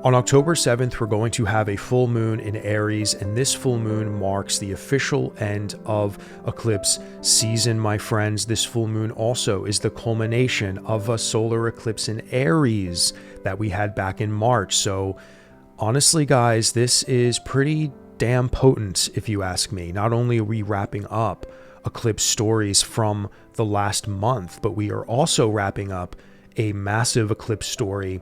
On October 7th, we're going to have a full moon in Aries, and this full moon marks the official end of eclipse season, my friends. This full moon also is the culmination of a solar eclipse in Aries that we had back in March. So honestly, guys, this is pretty damn potent, if you ask me. Not only are we wrapping up eclipse stories from the last month, but we are also wrapping up a massive eclipse story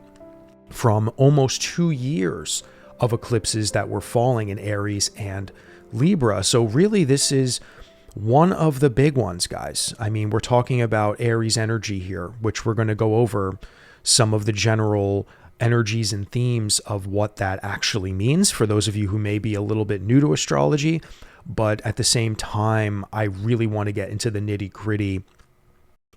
from almost 2 years of eclipses that were falling in Aries and Libra. So really, this is one of the big ones, guys. I mean, we're talking about Aries energy here, which we're going to go over some of the general energies and themes of what that actually means for those of you who may be a little bit new to astrology. But at the same time, I really want to get into the nitty-gritty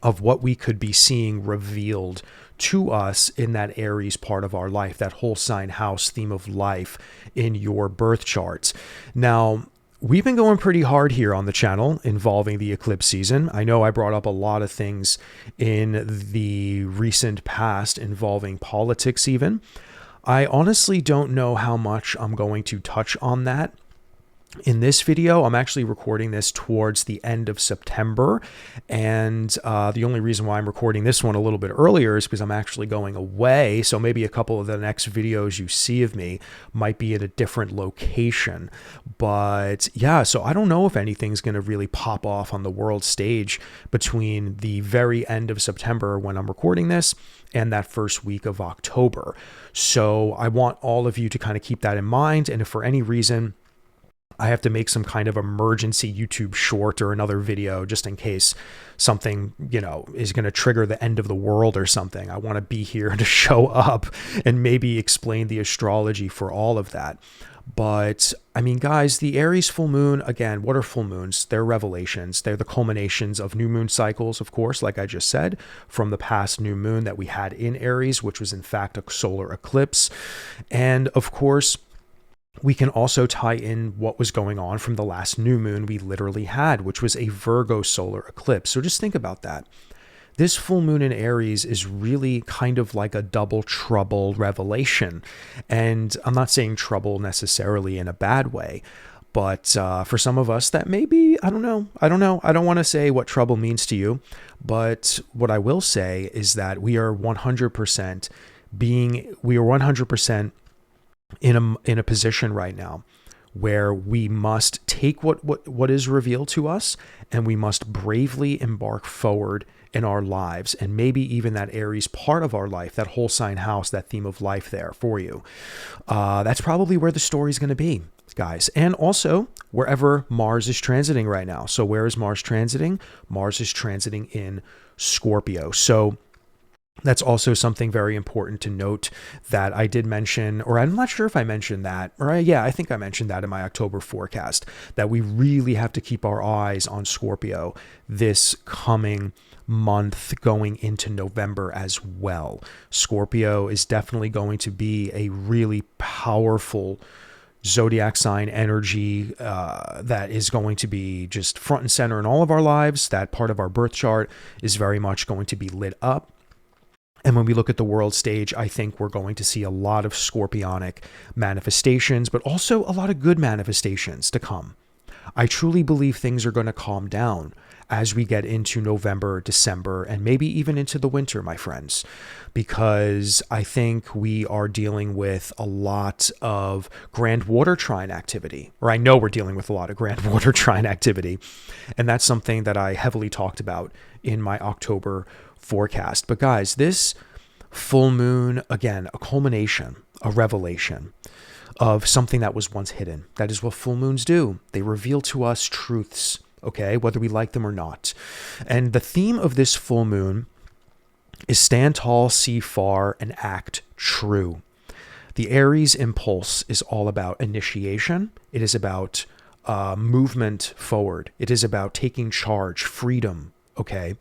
of what we could be seeing revealed to us in that Aries part of our life, that whole sign house theme of life in your birth charts. Now, we've been going pretty hard here on the channel involving the eclipse season. I know I brought up a lot of things in the recent past involving politics even. I honestly don't know how much I'm going to touch on that in this video. I'm actually recording this towards the end of September, and the only reason why I'm recording this one a little bit earlier is because I'm actually going away, so maybe a couple of the next videos you see of me might be at a different location. But yeah, so I don't know if anything's going to really pop off on the world stage between the very end of September when I'm recording this and that first week of October. So I want all of you to kind of keep that in mind, and if for any reason I have to make some kind of emergency YouTube short or another video just in case something, is going to trigger the end of the world or something, I want to be here to show up and maybe explain the astrology for all of that. But I mean, guys, the Aries full moon, again, what are full moons? They're revelations. They're the culminations of new moon cycles, of course, like I just said, from the past new moon that we had in Aries, which was in fact a solar eclipse. And of course, we can also tie in what was going on from the last new moon we literally had, which was a Virgo solar eclipse. So just think about that. This full moon in Aries is really kind of like a double trouble revelation. And I'm not saying trouble necessarily in a bad way, but for some of us that may be, I don't know. I don't want to say what trouble means to you, but what I will say is that we are 100% in a position right now where we must take what is revealed to us, and we must bravely embark forward in our lives, and maybe even that Aries part of our life, that whole sign house, that theme of life there for you. That's probably where the story's going to be, guys. And also wherever Mars is transiting right now. So where is Mars transiting? Mars is transiting in Scorpio. So that's also something very important to note that I did mention, or I'm not sure if I mentioned that, yeah, I think I mentioned that in my October forecast, that we really have to keep our eyes on Scorpio this coming month going into November as well. Scorpio is definitely going to be a really powerful zodiac sign energy that is going to be just front and center in all of our lives. That part of our birth chart is very much going to be lit up. And when we look at the world stage, I think we're going to see a lot of scorpionic manifestations, but also a lot of good manifestations to come. I truly believe things are going to calm down as we get into November, December, and maybe even into the winter, my friends, because I think we are dealing with a lot of grand water trine activity, or I know we're dealing with a lot of grand water trine activity. And that's something that I heavily talked about in my October forecast. But guys, this full moon, again, a culmination, a revelation of something that was once hidden. That is what full moons do. They reveal to us truths, okay, whether we like them or not. And the theme of this full moon is stand tall, see far, and act true. The Aries impulse is all about initiation. It is about movement forward. It is about taking charge, freedom, okay?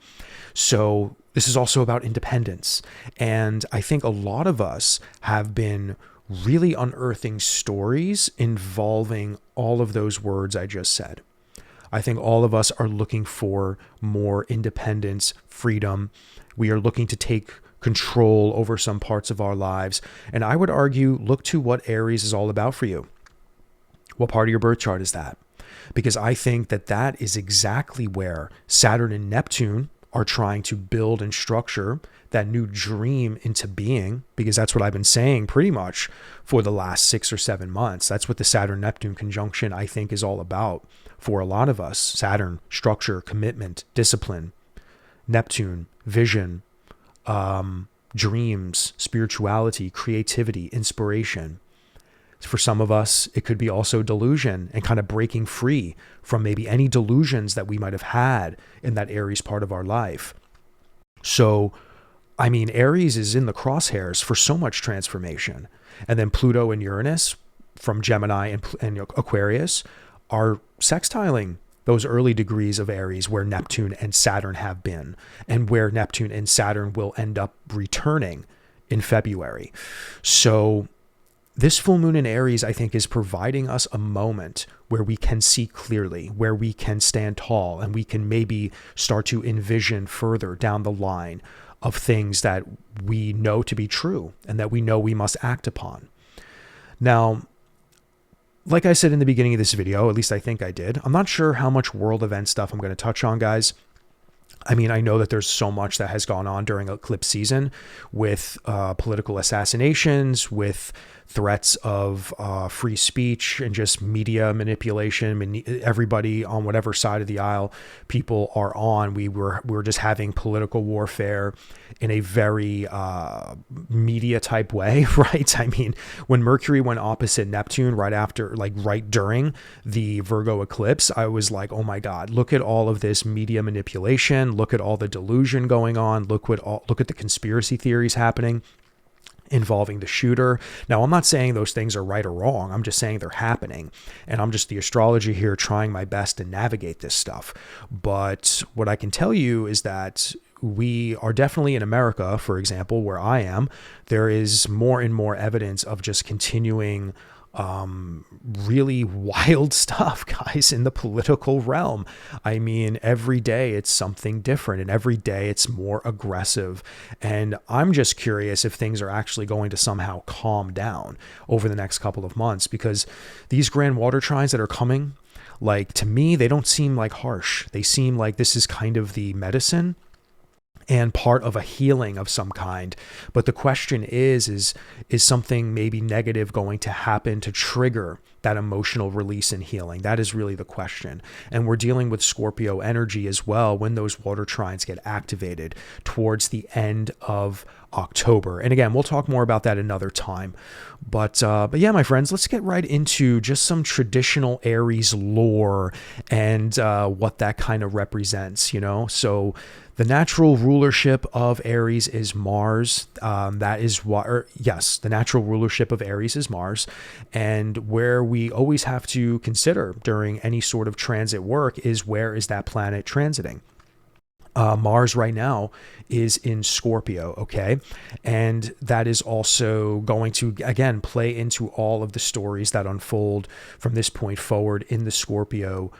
So this is also about independence. And I think a lot of us have been really unearthing stories involving all of those words I just said. I think all of us are looking for more independence, freedom. We are looking to take control over some parts of our lives. And I would argue, look to what Aries is all about for you. What part of your birth chart is that? Because I think that that is exactly where Saturn and Neptune are trying to build and structure that new dream into being, because that's what I've been saying pretty much for the last 6 or 7 months. That's what the Saturn-Neptune conjunction, I think, is all about for a lot of us. Saturn, structure, commitment, discipline. Neptune, vision, dreams, spirituality, creativity, inspiration. For some of us, it could be also delusion and kind of breaking free from maybe any delusions that we might have had in that Aries part of our life. So, I mean, Aries is in the crosshairs for so much transformation. And then Pluto and Uranus from Gemini and Aquarius are sextiling those early degrees of Aries where Neptune and Saturn have been, and where Neptune and Saturn will end up returning in February. So this full moon in Aries, I think, is providing us a moment where we can see clearly, where we can stand tall, and we can maybe start to envision further down the line of things that we know to be true and that we know we must act upon. Now, like I said in the beginning of this video, at least I think I did, I'm not sure how much world event stuff I'm going to touch on, guys. I mean, I know that there's so much that has gone on during eclipse season with political assassinations, with threats of free speech and just media manipulation. I mean, everybody on whatever side of the aisle people are on, we're just having political warfare in a very media type way, right? I mean, when Mercury went opposite Neptune right during the Virgo eclipse, I was like, oh my God, look at all of this media manipulation. Look at all the delusion going on. Look at the conspiracy theories happening involving the shooter. Now, I'm not saying those things are right or wrong. I'm just saying they're happening. And I'm just the astrologer here trying my best to navigate this stuff. But what I can tell you is that we are definitely in America, for example, where I am, there is more and more evidence of just continuing really wild stuff, guys, in the political realm. I mean, every day it's something different, and every day it's more aggressive. And I'm just curious if things are actually going to somehow calm down over the next couple of months, because these grand water trines that are coming, like, to me, they don't seem like harsh. They seem like this is kind of the medicine and part of a healing of some kind. But the question is something maybe negative going to happen to trigger that emotional release and healing? That is really the question. And we're dealing with Scorpio energy as well when those water trines get activated towards the end of October. And again, we'll talk more about that another time. But yeah, my friends, let's get right into just some traditional Aries lore and what that kind of represents, you know? So the natural rulership of Aries is Mars. That is yes, the natural rulership of Aries is Mars. And where we always have to consider during any sort of transit work is, where is that planet transiting? Mars right now is in Scorpio, okay? And that is also going to, again, play into all of the stories that unfold from this point forward in the Scorpio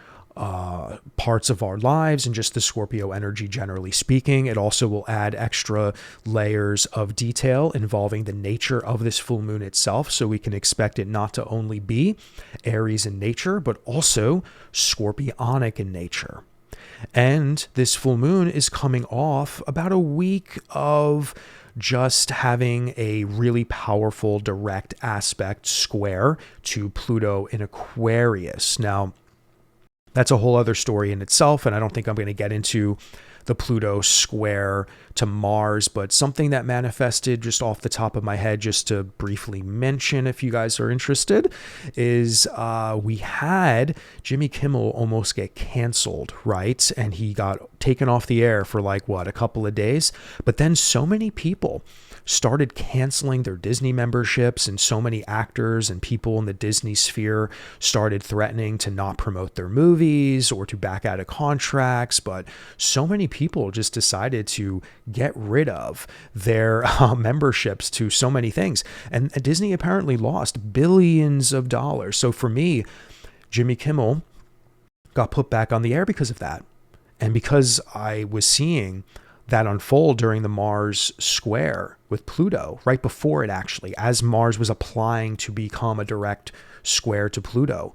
parts of our lives, and just the Scorpio energy generally speaking. It also will add extra layers of detail involving the nature of this full moon itself, so we can expect it not to only be Aries in nature, but also Scorpionic in nature. And this full moon is coming off about a week of just having a really powerful direct aspect square to Pluto in Aquarius. Now, that's a whole other story in itself, and I don't think I'm going to get into the Pluto square to Mars, but something that manifested just off the top of my head, just to briefly mention if you guys are interested, is we had Jimmy Kimmel almost get canceled, right? And he got taken off the air for like, what, a couple of days? But then so many people started canceling their Disney memberships, and so many actors and people in the Disney sphere started threatening to not promote their movies or to back out of contracts. But so many people just decided to get rid of their memberships to so many things. And Disney apparently lost billions of dollars. So for me, Jimmy Kimmel got put back on the air because of that. And because I was seeing that unfold during the Mars square with Pluto, right before it actually, as Mars was applying to become a direct square to Pluto.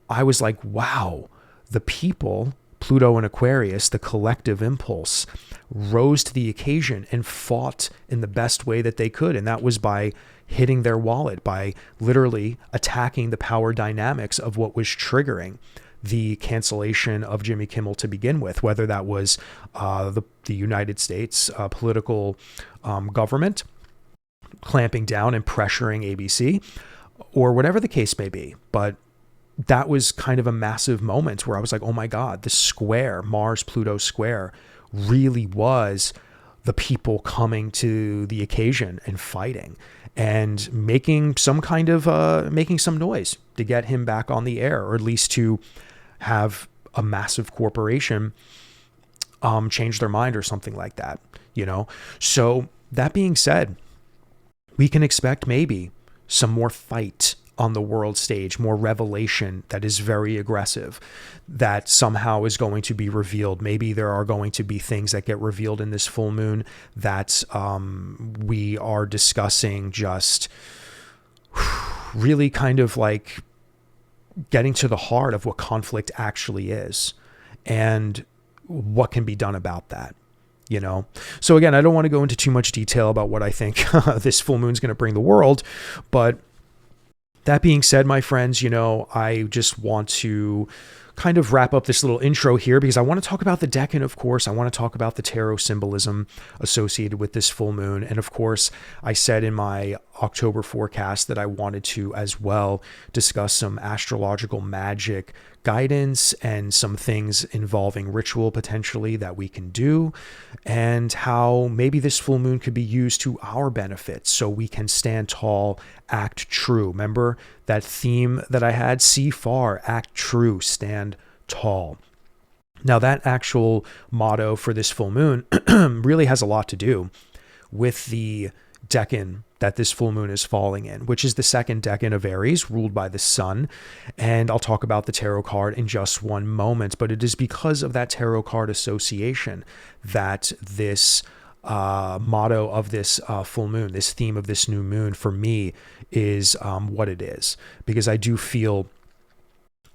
I was like, wow, the people, Pluto and Aquarius, the collective impulse, rose to the occasion and fought in the best way that they could. And that was by hitting their wallet, by literally attacking the power dynamics of what was triggering the cancellation of Jimmy Kimmel to begin with, whether that was the United States political government clamping down and pressuring ABC, or whatever the case may be. But that was kind of a massive moment where I was like, oh my God, the square, Mars-Pluto square, really was the people coming to the occasion and fighting and making some kind of, making some noise to get him back on the air, or at least to have a massive corporation change their mind or something like that, you know? So that being said, we can expect maybe some more fight on the world stage, more revelation that is very aggressive, that somehow is going to be revealed. Maybe there are going to be things that get revealed in this full moon that we are discussing, just really kind of like getting to the heart of what conflict actually is and what can be done about that, you know? So again, I don't want to go into too much detail about what I think this full moon is going to bring the world, but that being said, my friends, you know, I just want to kind of wrap up this little intro here because I want to talk about the Decan, of course. I want to talk about the tarot symbolism associated with this full moon. And of course, I said in my October forecast that I wanted to as well discuss some astrological magic guidance and some things involving ritual potentially that we can do, and how maybe this full moon could be used to our benefit so we can stand tall, act true. Remember that theme that I had? See far, act true, stand tall. Now that actual motto for this full moon really has a lot to do with the Decan that this full moon is falling in, which is the second Decan of Aries, ruled by the sun. And I'll talk about the tarot card in just one moment, but it is because of that tarot card association that this motto of this full moon, this theme of this new moon for me is what it is. Because I do feel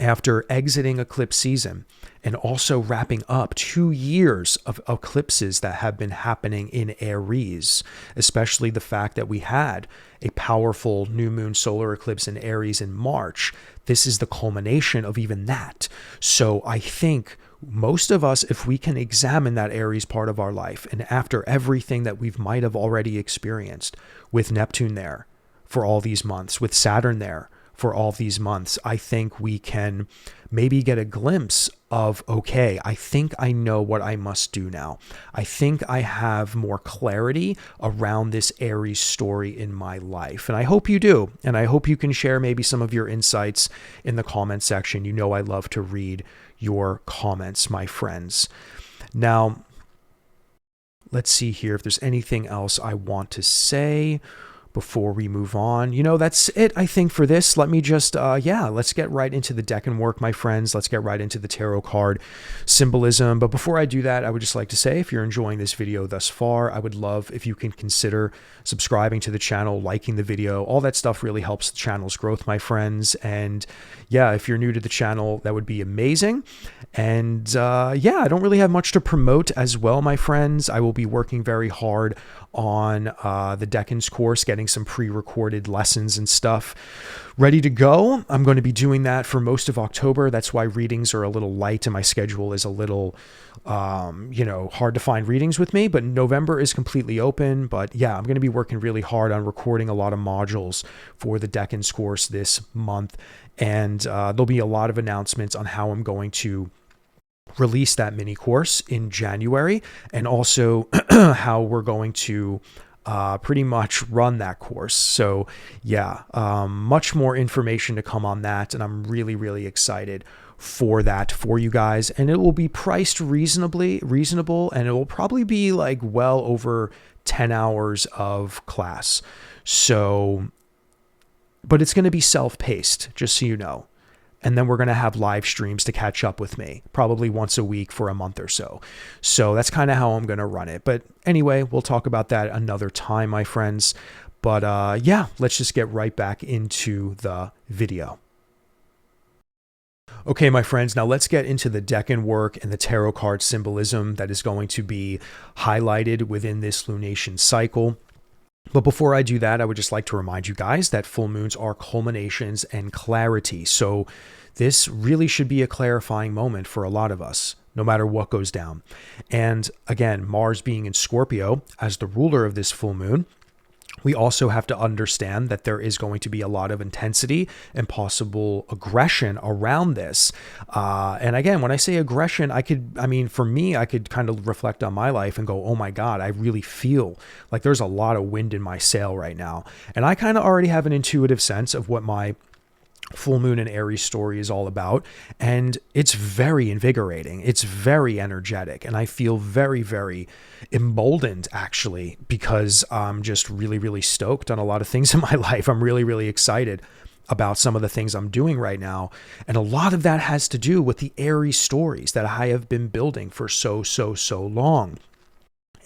after exiting eclipse season and also wrapping up 2 years of eclipses that have been happening in Aries, especially the fact that we had a powerful new moon solar eclipse in Aries in March, this is the culmination of even that. So I think most of us, if we can examine that Aries part of our life, and after everything that we might have already experienced with Neptune there for all these months, with Saturn there for all these months, I think we can maybe get a glimpse of, okay, I think I know what I must do now. I think I have more clarity around this Aries story in my life. And I hope you do. And I hope you can share maybe some of your insights in the comment section. You know I love to read your comments, my friends. Now, let's see here if there's anything else I want to say before we move on. You know, that's it, I think, for this. Let me just, let's get right into the Decan work, my friends. Let's get right into the tarot card symbolism. But before I do that, I would just like to say, if you're enjoying this video thus far, I would love if you can consider subscribing to the channel, liking the video. All that stuff really helps the channel's growth, my friends. And yeah, if you're new to the channel, that would be amazing. And I don't really have much to promote as well, my friends. I will be working very hard on the Decan's course, getting some pre-recorded lessons and stuff ready to go. I'm going to be doing that for most of October. That's why readings are a little light and my schedule is a little, hard to find readings with me, but November is completely open. But yeah, I'm going to be working really hard on recording a lot of modules for the Decan's course this month. And there'll be a lot of announcements on how I'm going to release that mini course in January, and also how we're going to pretty much run that course. So yeah, much more information to come on that. And I'm really, really excited for that for you guys. And it will be priced reasonable. And it will probably be like well over 10 hours of class. So, but it's going to be self-paced, just so you know. And then we're going to have live streams to catch up with me, probably once a week for a month or so. So that's kind of how I'm going to run it. But anyway, we'll talk about that another time, my friends. But yeah, let's just get right back into the video. Okay, my friends, now let's get into the Decan work and the tarot card symbolism that is going to be highlighted within this lunation cycle. But before I do that, I would just like to remind you guys that full moons are culminations and clarity. So this really should be a clarifying moment for a lot of us, no matter what goes down. And again, Mars being in Scorpio as the ruler of this full moon, we also have to understand that there is going to be a lot of intensity and possible aggression around this. And again, when I say aggression, for me, I could kind of reflect on my life and go, oh my God, I really feel like there's a lot of wind in my sail right now. And I kind of already have an intuitive sense of what my full moon and Aries story is all about. And it's very invigorating. It's very energetic. And I feel very, very emboldened actually, because I'm just really, really stoked on a lot of things in my life. I'm really, really excited about some of the things I'm doing right now. And a lot of that has to do with the Aries stories that I have been building for so long.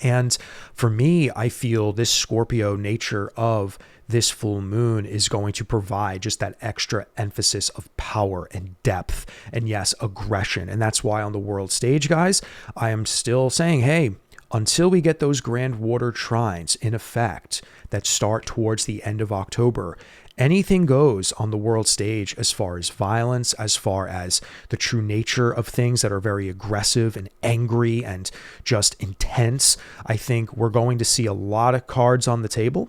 And for me, I feel this Scorpio nature of this full moon is going to provide just that extra emphasis of power and depth and yes, aggression. And that's why on the world stage, guys, I am still saying, hey, until we get those grand water trines in effect that start towards the end of October, anything goes on the world stage as far as violence, as far as the true nature of things that are very aggressive and angry and just intense. I think we're going to see a lot of cards on the table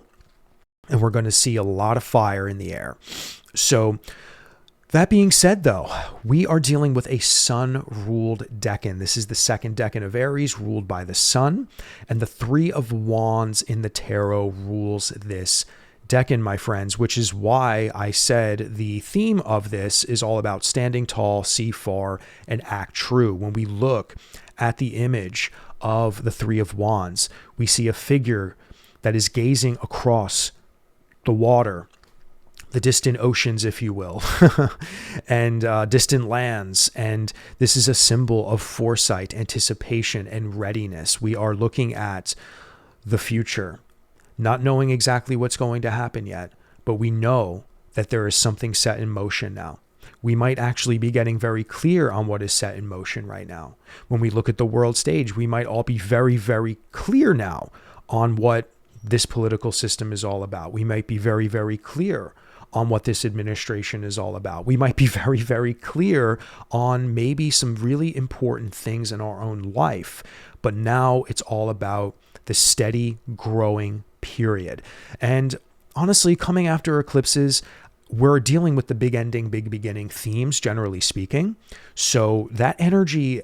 and we're going to see a lot of fire in the air. So that being said, though, we are dealing with a sun-ruled Decan. This is the second Decan of Aries, ruled by the sun, and the Three of Wands in the tarot rules this Decan, my friends, which is why I said the theme of this is all about standing tall, see far, and act true. When we look at the image of the Three of Wands, we see a figure that is gazing across the water, the distant oceans, if you will, and distant lands. And this is a symbol of foresight, anticipation, and readiness. We are looking at the future, not knowing exactly what's going to happen yet, but we know that there is something set in motion now. We might actually be getting very clear on what is set in motion right now. When we look at the world stage, we might all be very, very clear now on what this political system is all about. We might be very, very clear on what this administration is all about. We might be very, very clear on maybe some really important things in our own life. But now it's all about the steady growing period. And honestly, coming after eclipses, we're dealing with the big ending, big beginning themes, generally speaking. So that energy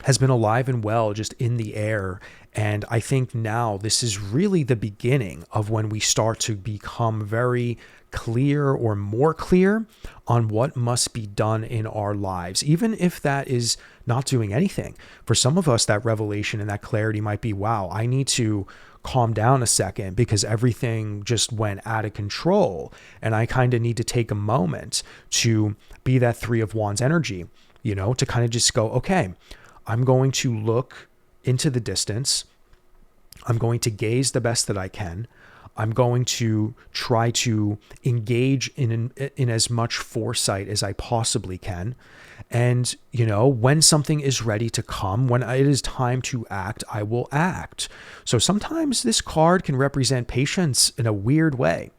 has been alive and well just in the air. And I think now this is really the beginning of when we start to become very clear or more clear on what must be done in our lives, even if that is not doing anything. For some of us, that revelation and that clarity might be, wow, I need to calm down a second because everything just went out of control. And I kind of need to take a moment to be that Three of Wands energy, to kind of just go, okay, I'm going to look into the distance. I'm going to gaze the best that I can. I'm going to try to engage in as much foresight as I possibly can. And, when something is ready to come, when it is time to act, I will act. So sometimes this card can represent patience in a weird way.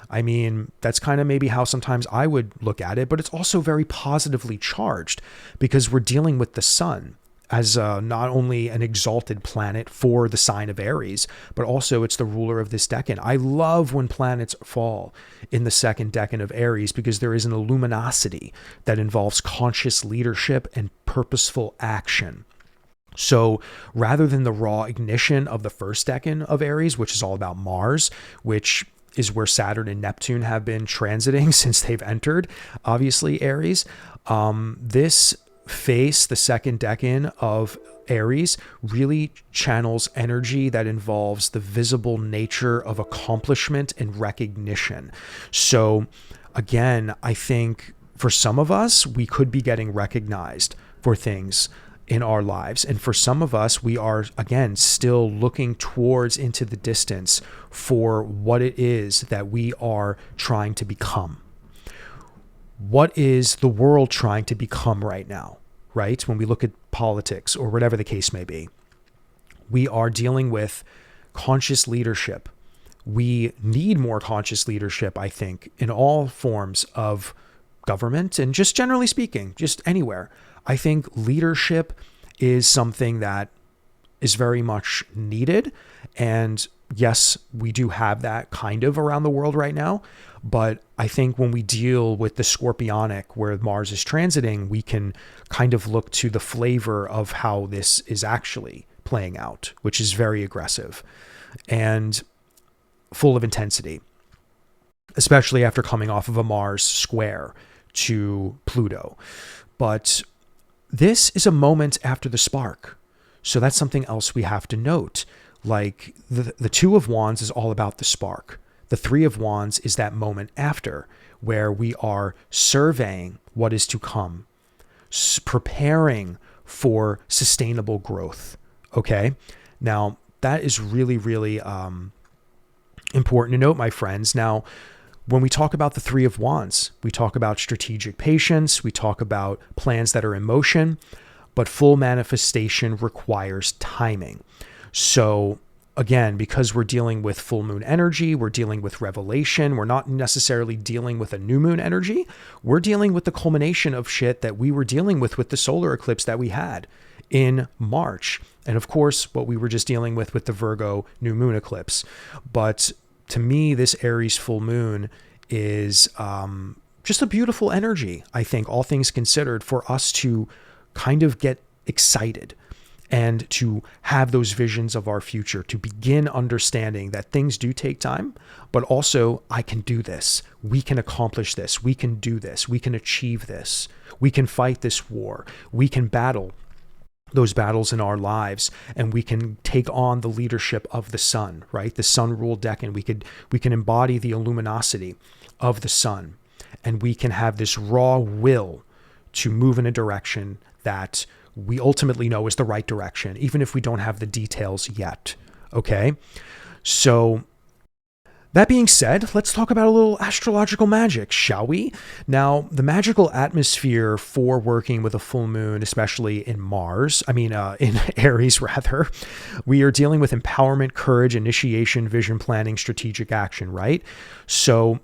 I mean, that's kind of maybe how sometimes I would look at it, but it's also very positively charged because we're dealing with the sun as not only an exalted planet for the sign of Aries, but also it's the ruler of this Decan. I love when planets fall in the second Decan of Aries because there is an luminosity that involves conscious leadership and purposeful action. So rather than the raw ignition of the first Decan of Aries, which is all about Mars, which is where Saturn and Neptune have been transiting since they've entered, obviously, Aries, this face, the second Decan of Aries, really channels energy that involves the visible nature of accomplishment and recognition. So again, I think For some of us, we could be getting recognized for things in our lives. And for some of us, we are, again, still looking towards into the distance for what it is that we are trying to become. What is the world trying to become right now, right? When we look at politics or whatever the case may be, we are dealing with conscious leadership. We need more conscious leadership, I think, in all forms of government and just generally speaking, just anywhere. I think leadership is something that is very much needed. And yes, we do have that kind of around the world right now. But I think when we deal with the Scorpionic, where Mars is transiting, we can kind of look to the flavor of how this is actually playing out, which is very aggressive and full of intensity, especially after coming off of a Mars square to Pluto. But this is a moment after the spark. So that's something else we have to note. Like the Two of Wands is all about the spark. The Three of Wands is that moment after, where we are surveying what is to come, preparing for sustainable growth. Okay. Now that is really, really important to note, my friends. Now, when we talk about the Three of Wands, we talk about strategic patience, we talk about plans that are in motion, but full manifestation requires timing. So again, because we're dealing with full moon energy, we're dealing with revelation, we're not necessarily dealing with a new moon energy, we're dealing with the culmination of shit that we were dealing with the solar eclipse that we had in March. And of course, what we were just dealing with the Virgo new moon eclipse. But to me, this Aries full moon is just a beautiful energy, I think, all things considered, for us to kind of get excited and to have those visions of our future, to begin understanding that things do take time, but also I can do this. We can accomplish this. We can do this. We can achieve this. We can fight this war. We can battle those battles in our lives, and we can take on the leadership of the sun, right? The sun ruled Decan. We can embody the luminosity of the sun, and we can have this raw will to move in a direction that we ultimately know is the right direction, even if we don't have the details yet. Okay. So that being said, let's talk about a little astrological magic, shall we? Now, the magical atmosphere for working with a full moon, especially in in Aries rather, we are dealing with empowerment, courage, initiation, vision planning, strategic action, right? So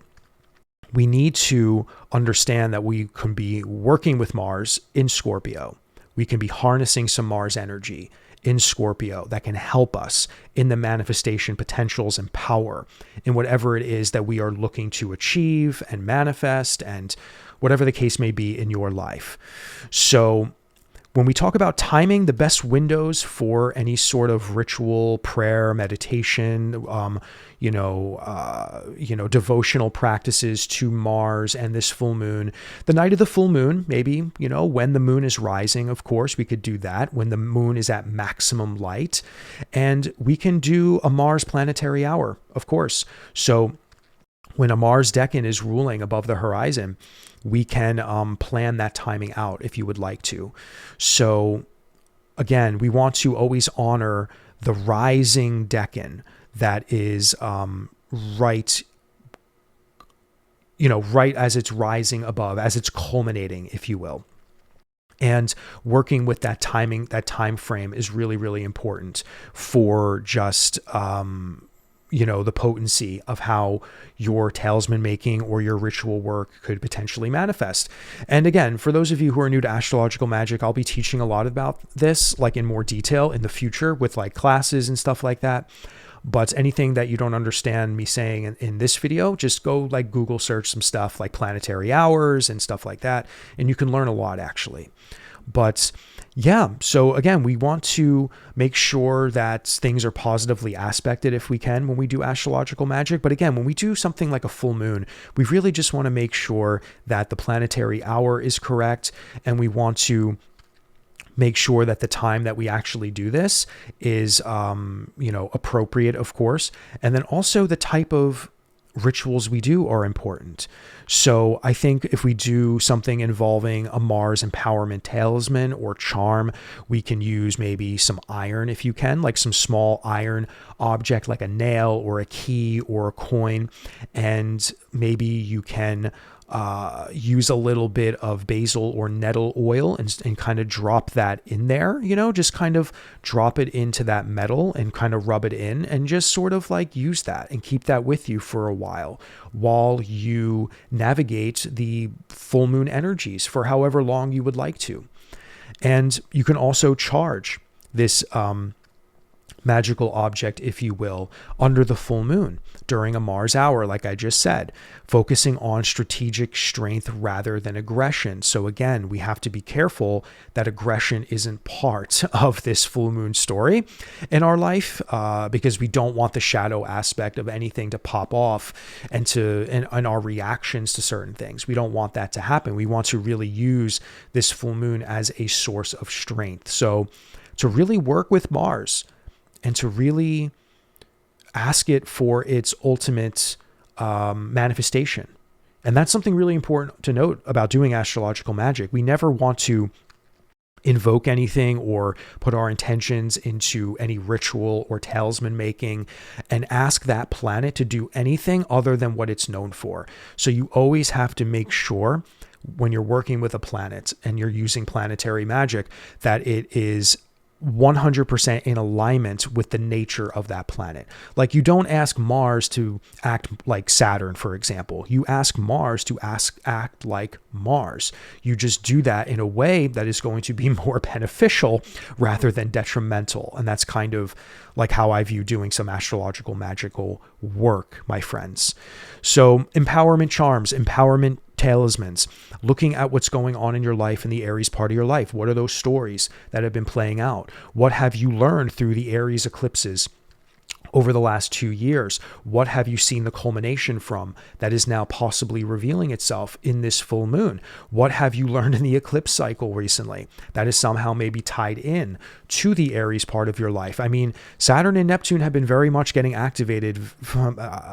we need to understand that we can be working with Mars in Scorpio. We can be harnessing some Mars energy in Scorpio that can help us in the manifestation potentials and power in whatever it is that we are looking to achieve and manifest, and whatever the case may be in your life. So when we talk about timing, the best windows for any sort of ritual, prayer, meditation, devotional practices to Mars and this full moon, the night of the full moon, maybe, when the moon is rising, of course, we could do that when the moon is at maximum light, and we can do a Mars planetary hour, of course. So when a Mars Decan is ruling above the horizon, we can plan that timing out if you would like to. So again, we want to always honor the rising Decan that is right as it's rising above, as it's culminating, if you will. And working with that timing, that time frame is really, really important for just the potency of how your talisman making or your ritual work could potentially manifest. And again, for those of you who are new to astrological magic, I'll be teaching a lot about this, like in more detail in the future with like classes and stuff like that. But anything that you don't understand me saying in this video, just go like Google search some stuff like planetary hours and stuff like that, and you can learn a lot actually. But yeah, so again, we want to make sure that things are positively aspected if we can when we do astrological magic. But again, when we do something like a full moon, we really just want to make sure that the planetary hour is correct, and we want to make sure that the time that we actually do this is, appropriate, of course. And then also the type of rituals we do are important. So I think if we do something involving a Mars empowerment talisman or charm, we can use maybe some iron if you can, like some small iron object like a nail or a key or a coin. And maybe you can use a little bit of basil or nettle oil and kind of drop that in there, just kind of drop it into that metal and kind of rub it in and just sort of like use that and keep that with you for a while you navigate the full moon energies for however long you would like to. And you can also charge this magical object, if you will, under the full moon during a Mars hour, like I just said, focusing on strategic strength rather than aggression. So again, we have to be careful that aggression isn't part of this full moon story in our life, because we don't want the shadow aspect of anything to pop off and our reactions to certain things. We don't want that to happen. We want to really use this full moon as a source of strength. So to really work with Mars, and to really ask it for its ultimate manifestation. And that's something really important to note about doing astrological magic. We never want to invoke anything or put our intentions into any ritual or talisman making and ask that planet to do anything other than what it's known for. So you always have to make sure when you're working with a planet and you're using planetary magic that it is 100% in alignment with the nature of that planet. Like, you don't ask Mars to act like Saturn, for example. You ask Mars to act like Mars. You just do that in a way that is going to be more beneficial rather than detrimental. And that's kind of like how I view doing some astrological magical work, my friends. So empowerment charms, empowerment talismans, looking at what's going on in your life in the Aries part of your life. What are those stories that have been playing out? What have you learned through the Aries eclipses over the last 2 years? What have you seen the culmination from that is now possibly revealing itself in this full moon? What have you learned in the eclipse cycle recently that is somehow maybe tied in to the Aries part of your life? I mean, Saturn and Neptune have been very much getting activated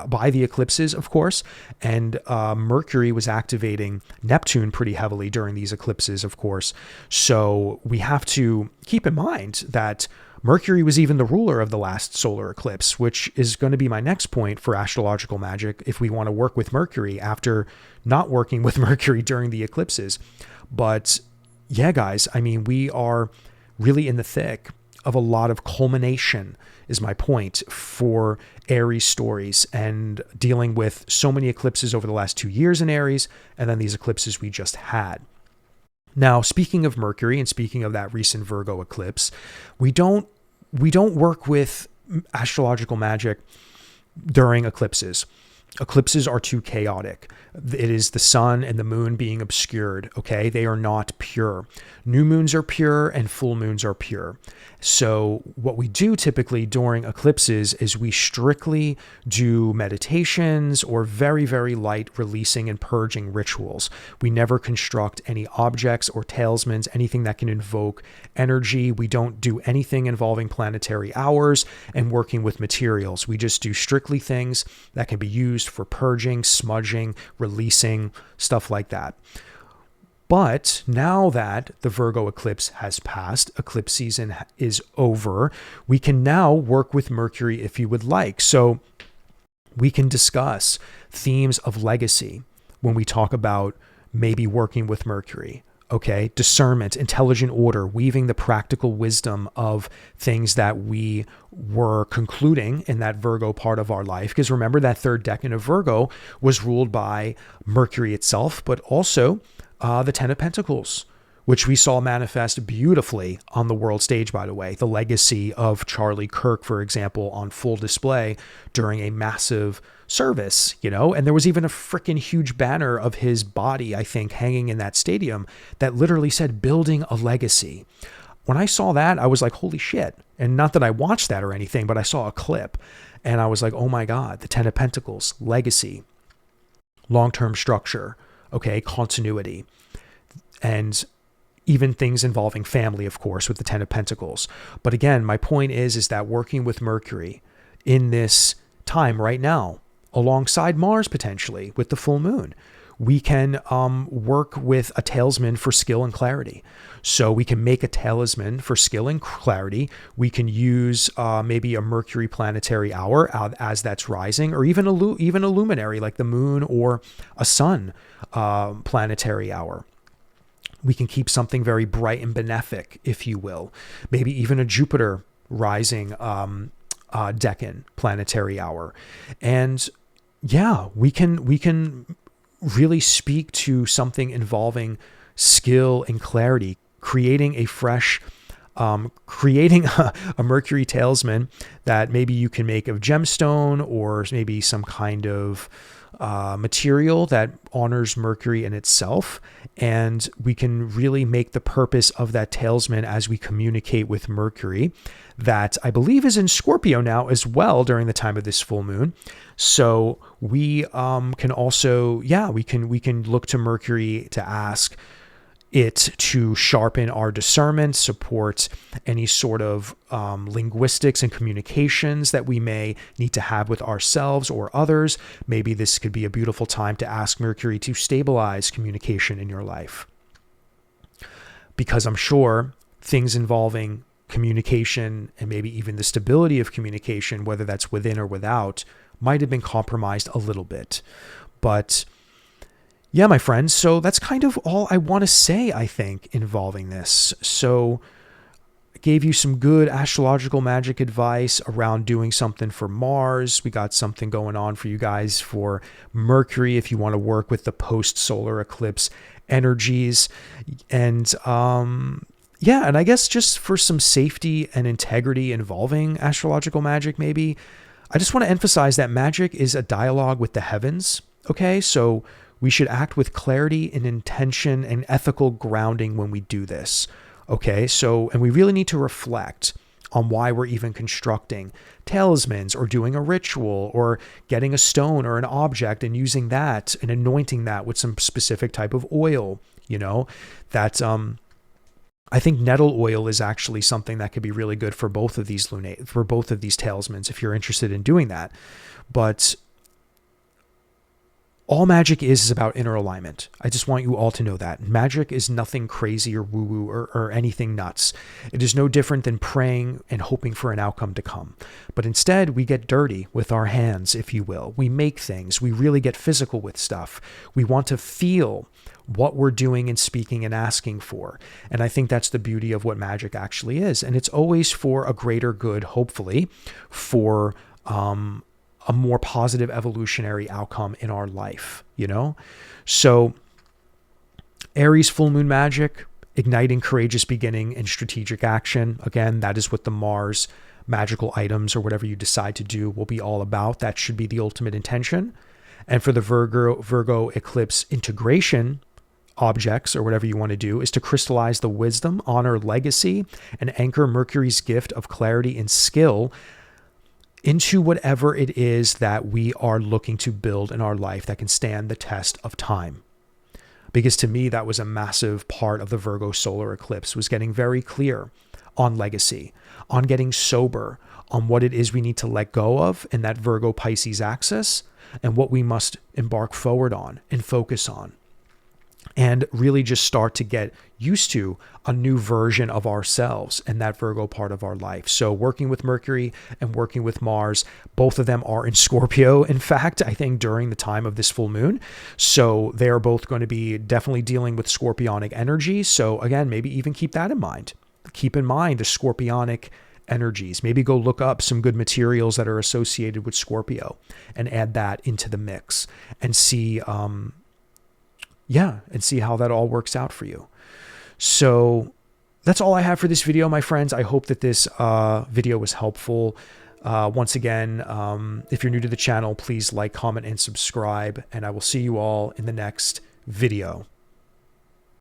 by the eclipses, of course, and Mercury was activating Neptune pretty heavily during these eclipses, of course. So we have to keep in mind that Mercury was even the ruler of the last solar eclipse, which is going to be my next point for astrological magic if we want to work with Mercury after not working with Mercury during the eclipses. But yeah, guys, I mean, we are really in the thick of a lot of culmination, is my point, for Aries stories and dealing with so many eclipses over the last 2 years in Aries, and then these eclipses we just had. Now, speaking of Mercury and speaking of that recent Virgo eclipse, we don't work with astrological magic during eclipses. Eclipses are too chaotic. It is the sun and the moon being obscured, okay? They are not pure. New moons are pure and full moons are pure. So what we do typically during eclipses is we strictly do meditations or very, very light releasing and purging rituals. We never construct any objects or talismans, anything that can invoke energy. We don't do anything involving planetary hours and working with materials. We just do strictly things that can be used for purging, smudging, releasing, stuff like that. But now that the Virgo eclipse has passed, eclipse season is over, we can now work with Mercury if you would like. So we can discuss themes of legacy when we talk about maybe working with Mercury. Okay, discernment, intelligent order, weaving the practical wisdom of things that we were concluding in that Virgo part of our life. Because remember, that third decan of Virgo was ruled by Mercury itself, but also the Ten of Pentacles, which we saw manifest beautifully on the world stage, by the way. The legacy of Charlie Kirk, for example, on full display during a massive service, and there was even a freaking huge banner of his body, I think, hanging in that stadium that literally said building a legacy. When I saw that, I was like, holy shit. And not that I watched that or anything, but I saw a clip and I was like, oh my God, the Ten of Pentacles, legacy, long-term structure, okay, continuity, and even things involving family, of course, with the Ten of Pentacles. But again, my point is that working with Mercury in this time right now alongside Mars potentially with the full moon. We can work with a talisman for skill and clarity. So we can make a talisman for skill and clarity. We can use maybe a Mercury planetary hour as that's rising, or even a luminary like the moon or a sun planetary hour. We can keep something very bright and benefic, if you will. Maybe even a Jupiter rising Decan planetary hour. And yeah, we can really speak to something involving skill and clarity, creating a fresh, creating a Mercury talisman that maybe you can make of gemstone or maybe some kind of material that honors Mercury in itself. And we can really make the purpose of that talisman as we communicate with Mercury, that I believe is in Scorpio now as well during the time of this full moon. So we can also, we can look to Mercury to ask it to sharpen our discernment, support any sort of linguistics and communications that we may need to have with ourselves or others. Maybe this could be a beautiful time to ask Mercury to stabilize communication in your life. Because I'm sure things involving communication and maybe even the stability of communication, whether that's within or without, might have been compromised a little bit. But yeah, my friends, so that's kind of all I want to say, I think, involving this. So I gave you some good astrological magic advice around doing something for Mars. We got something going on for you guys for Mercury if you want to work with the post-solar eclipse energies. And and I guess just for some safety and integrity involving astrological magic, maybe, I just want to emphasize that magic is a dialogue with the heavens, okay? So we should act with clarity and intention and ethical grounding when we do this, okay? So, and we really need to reflect on why we're even constructing talismans or doing a ritual or getting a stone or an object and using that and anointing that with some specific type of oil, that, I think nettle oil is actually something that could be really good for both of these talismans if you're interested in doing that. But all magic is about inner alignment. I just want you all to know that. Magic is nothing crazy or woo-woo or anything nuts. It is no different than praying and hoping for an outcome to come. But instead, we get dirty with our hands, if you will. We make things. We really get physical with stuff. We want to feel what we're doing and speaking and asking for. And I think that's the beauty of what magic actually is. And it's always for a greater good, hopefully, for a more positive evolutionary outcome in our life, So Aries full moon magic, igniting courageous beginning and strategic action. Again, that is what the Mars magical items or whatever you decide to do will be all about. That should be the ultimate intention. And for the Virgo eclipse integration objects or whatever you want to do is to crystallize the wisdom, honor, legacy, and anchor Mercury's gift of clarity and skill into whatever it is that we are looking to build in our life that can stand the test of time. Because to me, that was a massive part of the Virgo solar eclipse, was getting very clear on legacy, on getting sober, on what it is we need to let go of in that Virgo Pisces axis, and what we must embark forward on and focus on. And really just start to get used to a new version of ourselves in that Virgo part of our life. So working with Mercury and working with Mars, both of them are in Scorpio, in fact, I think during the time of this full moon. So they are both going to be definitely dealing with scorpionic energy. So again, maybe even keep that in mind. Keep in mind the scorpionic energies. Maybe go look up some good materials that are associated with Scorpio and add that into the mix and see and see how that all works out for you. So that's all I have for this video, my friends. I hope that this video was helpful. Once again, if you're new to the channel, please like, comment, and subscribe, and I will see you all in the next video.